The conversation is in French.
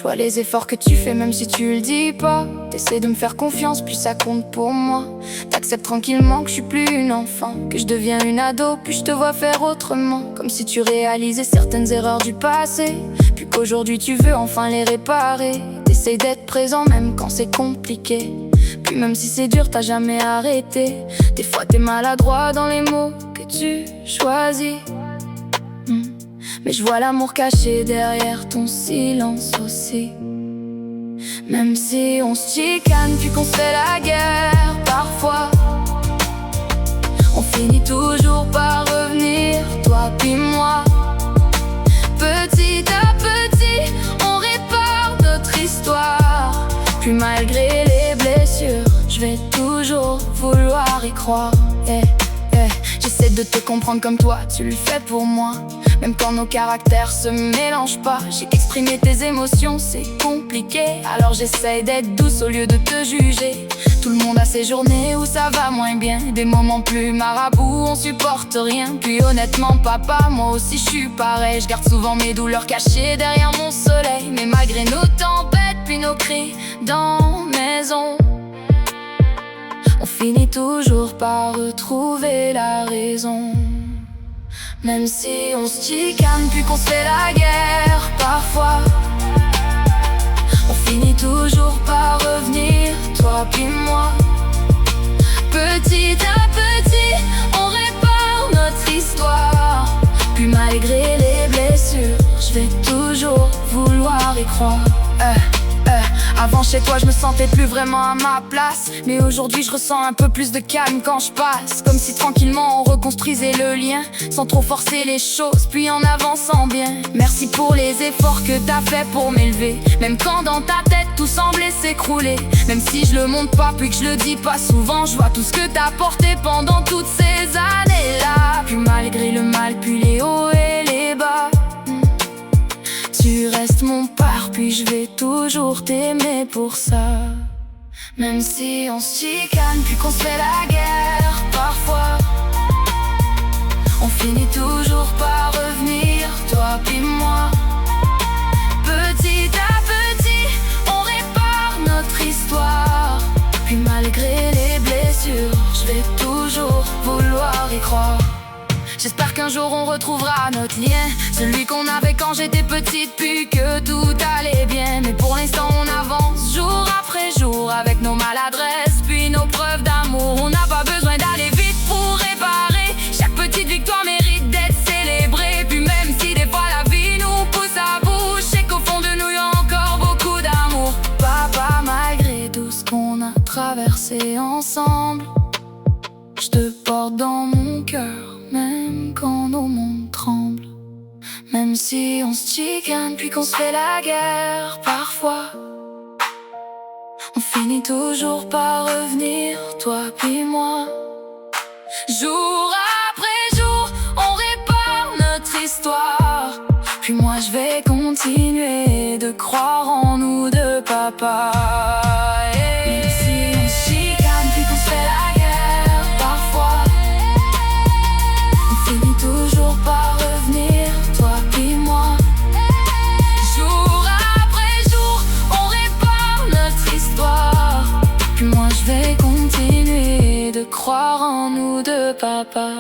vois les efforts que tu fais même si tu le dis pas. T'essaies de me faire confiance, puis ça compte pour moi. T'acceptes tranquillement que je suis plus une enfant, que je deviens une ado, puis je te vois faire autrement. Comme si tu réalisais certaines erreurs du passé, puis qu'aujourd'hui tu veux enfin les réparer. T'essayes d'être présent même quand c'est compliqué, puis même si c'est dur t'as jamais arrêté. Des fois t'es maladroit dans les mots que tu choisis, mais je vois l'amour caché derrière ton silence aussi. Même si on se chicane puis qu'on se fait la guerre parfois, on finit toujours par revenir, toi puis moi. Petit à petit, on répare notre histoire. Puis malgré les blessures, je vais toujours vouloir y croire. J'essaie de te comprendre comme toi, tu le fais pour moi. Même quand nos caractères se mélangent pas, j'ai exprimé tes émotions, c'est compliqué. Alors j'essaie d'être douce au lieu de te juger. Tout le monde a ses journées où ça va moins bien, des moments plus marabouts, on supporte rien. Puis honnêtement papa, moi aussi je suis pareil. Je garde souvent mes douleurs cachées derrière mon soleil. Mais malgré nos tempêtes puis nos cris dans maison, on finit toujours par retrouver la raison. Même si on se chicane puis qu'on se fait la guerre parfois, on finit toujours par revenir, toi puis moi. Petit à petit, on répare notre histoire. Puis malgré les blessures, je vais toujours vouloir y croire. Avant chez toi je me sentais plus vraiment à ma place, mais aujourd'hui je ressens un peu plus de calme quand je passe. Comme si tranquillement on reconstruisait le lien, sans trop forcer les choses, puis en avançant bien. Merci pour les efforts que t'as fait pour m'élever, même quand dans ta tête tout semblait s'écrouler. Même si je le montre pas puis que je le dis pas souvent, je vois tout ce que t'as porté pendant toutes ces années-là. Puis malgré le mal, puis les hauts et les bas, tu restes mon part, puis je vais toujours t'aimer pour ça. Même si on se chicane, puis qu'on se fait la guerre parfois, on finit toujours par revenir, toi puis moi. Petit à petit, on répare notre histoire. Puis malgré les blessures, je vais toujours vouloir y croire. J'espère qu'un jour on retrouvera notre lien, celui qu'on avait quand j'étais petite, puis que tout allait bien. Mais pour l'instant on avance jour après jour, avec nos maladresses puis nos preuves d'amour. On n'a pas besoin d'aller vite pour réparer, chaque petite victoire mérite d'être célébrée. Puis même si des fois la vie nous pousse à bout, je sais qu'au fond de nous y a encore beaucoup d'amour. Papa, malgré tout ce qu'on a traversé ensemble, je te porte dans mon cœur, même quand nos mondes tremblent. Même si on se chicane puis qu'on se fait la guerre parfois, on finit toujours par revenir, toi puis moi. Jour après jour, on répare notre histoire. Puis moi je vais continuer de croire en nous deux, papa. Même si on se chicane puis qu'on se fait la guerre parfois, on finit toujours par revenir, toi puis moi. Jour après jour, on répare notre histoire. Puis moi je vais continuer de croire en nous deux, papa.